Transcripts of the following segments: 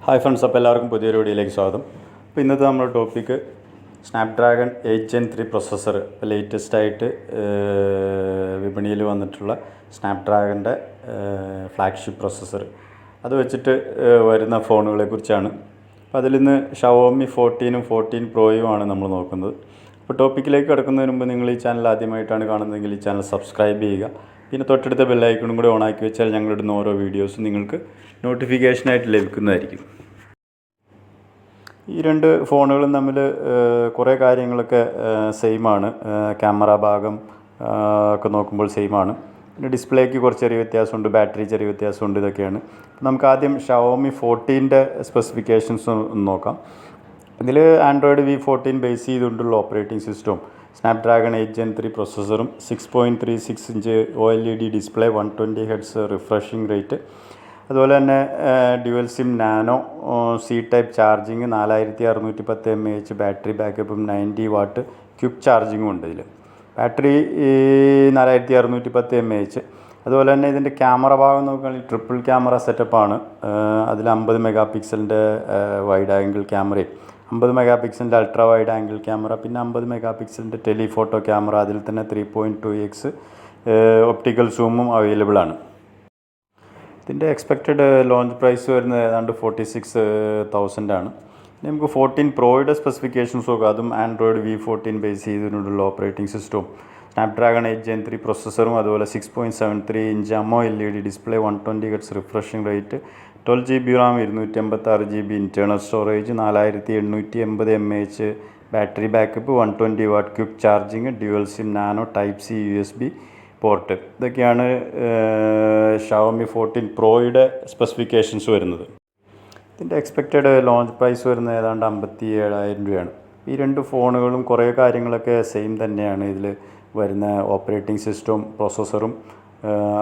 Hi friends, അപ്പോൾ എല്ലാവർക്കും പുതിയൊരു വീഡിയോയിലേക്ക് സ്വാഗതം. അപ്പോൾ ഇന്നത്തെ നമ്മുടെ ടോപ്പിക്ക് സ്നാപ്ഡ്രാഗൺ 8 Gen 3 പ്രൊസസ്സർ, ഇപ്പോൾ ലേറ്റസ്റ്റായിട്ട് വിപണിയിൽ വന്നിട്ടുള്ള സ്നാപ്ഡ്രാഗൻ്റെ ഫ്ലാഗ്ഷിപ്പ് പ്രൊസസ്സർ, അത് വെച്ചിട്ട് വരുന്ന ഫോണുകളെ കുറിച്ചാണ്. അപ്പോൾ അതിൽ നിന്ന് ഷവോമി 14ഉം 14 പ്രോയുമാണ് നമ്മൾ നോക്കുന്നത്. അപ്പോൾ ടോപ്പിക്കിലേക്ക് കിടക്കുന്നതിന് മുമ്പ് നിങ്ങൾ ഈ ചാനൽ ആദ്യമായിട്ടാണ് കാണുന്നതെങ്കിൽ ഈ ചാനൽ സബ്സ്ക്രൈബ് ചെയ്യുക. പിന്നെ തൊട്ടടുത്ത ബെല്ലൈക്കണും കൂടി ഓണാക്കി വെച്ചാൽ ഞങ്ങളിടുന്ന ഓരോ വീഡിയോസും നിങ്ങൾക്ക് നോട്ടിഫിക്കേഷനായിട്ട് ലഭിക്കുന്നതായിരിക്കും. ഈ രണ്ട് ഫോണുകളും തമ്മിൽ കുറേ കാര്യങ്ങളൊക്കെ സെയിമാണ്. ക്യാമറ ഭാഗം ഒക്കെ നോക്കുമ്പോൾ സെയിമാണ്. പിന്നെ ഡിസ്പ്ലേക്ക് കുറച്ച് ചെറിയ വ്യത്യാസമുണ്ട്, ബാറ്ററി ചെറിയ വ്യത്യാസമുണ്ട്. ഇതൊക്കെയാണ്. നമുക്ക് ആദ്യം ഷവോമി 14ൻ്റെ സ്പെസിഫിക്കേഷൻസ് നോക്കാം. ഇതിൽ ആൻഡ്രോയിഡ് V14 ബേസ് ചെയ്തുകൊണ്ടുള്ള ഓപ്പറേറ്റിംഗ് സിസ്റ്റവും സ്നാപ്ഡ്രാഗൺ 8 Gen 3 പ്രൊസസ്സറും 6.36 inch OLED display 120 Hz refreshing rate, അതുപോലെ തന്നെ dual sim nano C type charging, 4610 mAh battery ബാക്കപ്പും 90 വാട്ട് ക്വിക്ക് ചാർജിങ്ങും ഉണ്ട്. ഇതിൽ ബാറ്ററി 4610 mAh. അതുപോലെ തന്നെ ഇതിൻ്റെ ക്യാമറ ഭാഗം നോക്കുകയാണെങ്കിൽ ട്രിപ്പിൾ ക്യാമറ സെറ്റപ്പാണ്. അതിൽ 50 മെഗാ പിക്സലിൻ്റെ വൈഡ് ആംഗിൾ ക്യാമറയും 50 മെഗാ പിക്സലിൻ്റെ അൾട്രാ വൈഡ് ആംഗിൾ ക്യാമറ, പിന്നെ 50 മെഗാ പിക്സലിൻ്റെ ടെലിഫോട്ടോ ക്യാമറ, അതിൽ തന്നെ 3.2x ഒപ്റ്റിക്കൽ സൂമും അവൈലബിൾ ആണ്. ഇതിൻ്റെ എക്സ്പെക്റ്റഡ് ലോഞ്ച് പ്രൈസ് വരുന്നത് ഏതാണ്ട് 46,000 ആണ്. ഇനി നമുക്ക് 14 പ്രോയുടെ സ്പെസിഫിക്കേഷൻസ് നോക്കാം. അതും ആൻഡ്രോയിഡ് V14 ബേസ് ചെയ്തുകൊണ്ടുള്ള ഓപ്പറേറ്റിംഗ് സിസ്റ്റവും സ്നാപ്ഡ്രാഗൺ 8 Gen 3 പ്രൊസസ്സറും, അതുപോലെ 6.73 inch AMOLED display, 120 Hz refreshing rate, 12 GB Ram, 256 GB internal storage, 4880 mAh battery backup, 120 what quick charging, dual sim nano, type C USB port. ഇതൊക്കെയാണ് ഷവോമി 14 പ്രോയുടെ സ്പെസിഫിക്കേഷൻസ് വരുന്നത്. ഇതിൻ്റെ expected launch price വരുന്നത് ഏതാണ്ട് 57,000 രൂപയാണ്. ഈ രണ്ട് ഫോണുകളും കുറേ കാര്യങ്ങളൊക്കെ സെയിം തന്നെയാണ്. ഇതിൽ വരുന്ന ഓപ്പറേറ്റിംഗ് സിസ്റ്റവും പ്രോസസ്സറും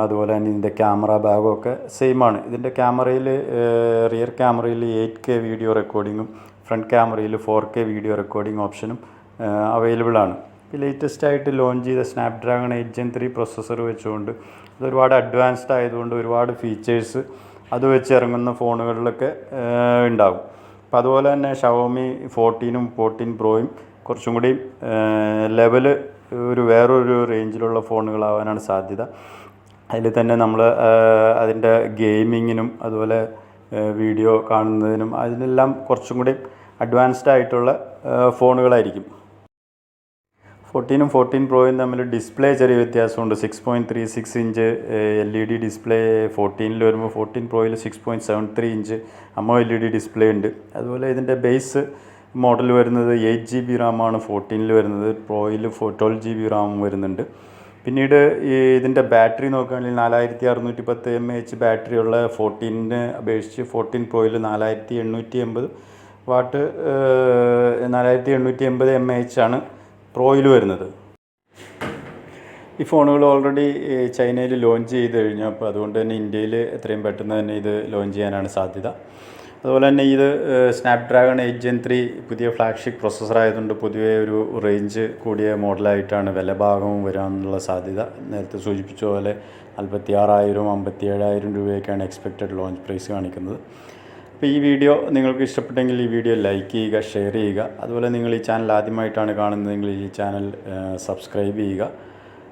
അതുപോലെ തന്നെ ഇതിൻ്റെ ക്യാമറ ഭാഗമൊക്കെ സെയിമാണ്. ഇതിൻ്റെ ക്യാമറയിൽ റിയർ ക്യാമറയിൽ 8K വീഡിയോ റെക്കോർഡിങ്ങും ഫ്രണ്ട് ക്യാമറയിൽ 4K വീഡിയോ റെക്കോർഡിംഗ് ഓപ്ഷനും അവൈലബിൾ ആണ്. ലേറ്റസ്റ്റ് ആയിട്ട് ലോഞ്ച് ചെയ്ത സ്നാപ്ഡ്രാഗൺ 8 Gen 3 പ്രൊസസ്സർ വെച്ചുകൊണ്ട് അത് ഒരുപാട് അഡ്വാൻസ്ഡ് ആയതുകൊണ്ട് ഒരുപാട് ഫീച്ചേഴ്സ് അത് വെച്ച് ഇറങ്ങുന്ന ഫോണുകളിലൊക്കെ ഉണ്ടാകും. അപ്പോൾ അതുപോലെ തന്നെ ഷവോമി 14ഉം 14 പ്രോയും കുറച്ചും കൂടി ലെവല് വേറൊരു റേഞ്ചിലുള്ള ഫോണുകളാവാനാണ് സാധ്യത. അതിൽ തന്നെ നമ്മൾ അതിൻ്റെ ഗെയിമിങ്ങിനും അതുപോലെ വീഡിയോ കാണുന്നതിനും അതിനെല്ലാം കുറച്ചും കൂടി അഡ്വാൻസ്ഡ് ആയിട്ടുള്ള ഫോണുകളായിരിക്കും. 14ഉം 14 പ്രോയും തമ്മിൽ ഡിസ്പ്ലേ ചെറിയ വ്യത്യാസമുണ്ട്. 6.36 ഇഞ്ച് LED ഡിസ്പ്ലേ 14ൽ വരുമ്പോൾ 14 പ്രോയിൽ 6.73 ഇഞ്ച് AMOLED ഡിസ്പ്ലേ ഉണ്ട്. അതുപോലെ ഇതിൻ്റെ ബേസ് മോഡൽ വരുന്നത് 8 GB റാമാണ് 14ൽ വരുന്നത്, പ്രോയിൽ 12 GB റാമും വരുന്നുണ്ട്. പിന്നീട് ഇതിൻ്റെ ബാറ്ററി നോക്കുകയാണെങ്കിൽ 4610 mAh ബാറ്ററിയുള്ള 14നെ അപേക്ഷിച്ച് 14 പ്രോയിൽ 4880 വാട്ട് 4880 mAh ആണ് പ്രോയിൽ വരുന്നത്. ഈ ഫോണുകൾ ഓൾറെഡി ചൈനയിൽ ലോഞ്ച് ചെയ്ത് കഴിഞ്ഞു. അപ്പോൾ അതുകൊണ്ട് തന്നെ ഇന്ത്യയിൽ എത്രയും പെട്ടെന്ന് തന്നെ ഇത് ലോഞ്ച് ചെയ്യാനാണ് സാധ്യത. അതുപോലെ തന്നെ ഇത് സ്നാപ്ഡ്രാഗൺ 8 Gen 3 പുതിയ ഫ്ലാഗ്ഷിപ്പ് പ്രൊസസ്സർ ആയതുകൊണ്ട് പൊതുവേ ഒരു റേഞ്ച് കൂടിയ മോഡലായിട്ടാണ് വില ഭാഗവും വരാനുള്ള സാധ്യത. നേരത്തെ സൂചിപ്പിച്ച പോലെ 46,000 57,000 രൂപയൊക്കെയാണ് എക്സ്പെക്റ്റഡ് ലോഞ്ച് പ്രൈസ് കാണിക്കുന്നത്. അപ്പോൾ ഈ വീഡിയോ നിങ്ങൾക്ക് ഇഷ്ടപ്പെട്ടെങ്കിൽ ഈ വീഡിയോ ലൈക്ക് ചെയ്യുക, ഷെയർ ചെയ്യുക. അതുപോലെ നിങ്ങൾ ഈ ചാനൽ ആദ്യമായിട്ടാണ് കാണുന്നതെങ്കിൽ ഈ ചാനൽ സബ്സ്ക്രൈബ് ചെയ്യുക.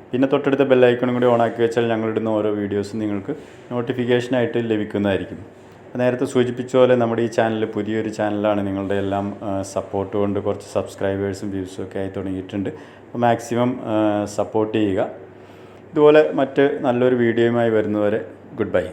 പിന്നെ തൊട്ടടുത്ത ബെല്ലൈക്കണും കൂടി ഓണാക്കി വെച്ചാൽ ഞങ്ങളിടുന്ന ഓരോ വീഡിയോസും നിങ്ങൾക്ക് നോട്ടിഫിക്കേഷനായിട്ട് ലഭിക്കുന്നതായിരിക്കും. നേരത്തെ സൂചിപ്പിച്ച പോലെ നമ്മുടെ ഈ ചാനൽ പുതിയൊരു ചാനലാണ്. നിങ്ങളുടെ എല്ലാം സപ്പോർട്ട് കൊണ്ട് കുറച്ച് സബ്സ്ക്രൈബേഴ്സും വ്യൂസും ഒക്കെ ആയി തുടങ്ങിയിട്ടുണ്ട്. അപ്പോൾ മാക്സിമം സപ്പോർട്ട് ചെയ്യുക. ഇതുപോലെ മറ്റ് നല്ലൊരു വീഡിയോയുമായി വരുന്നവരെ ഗുഡ് ബൈ.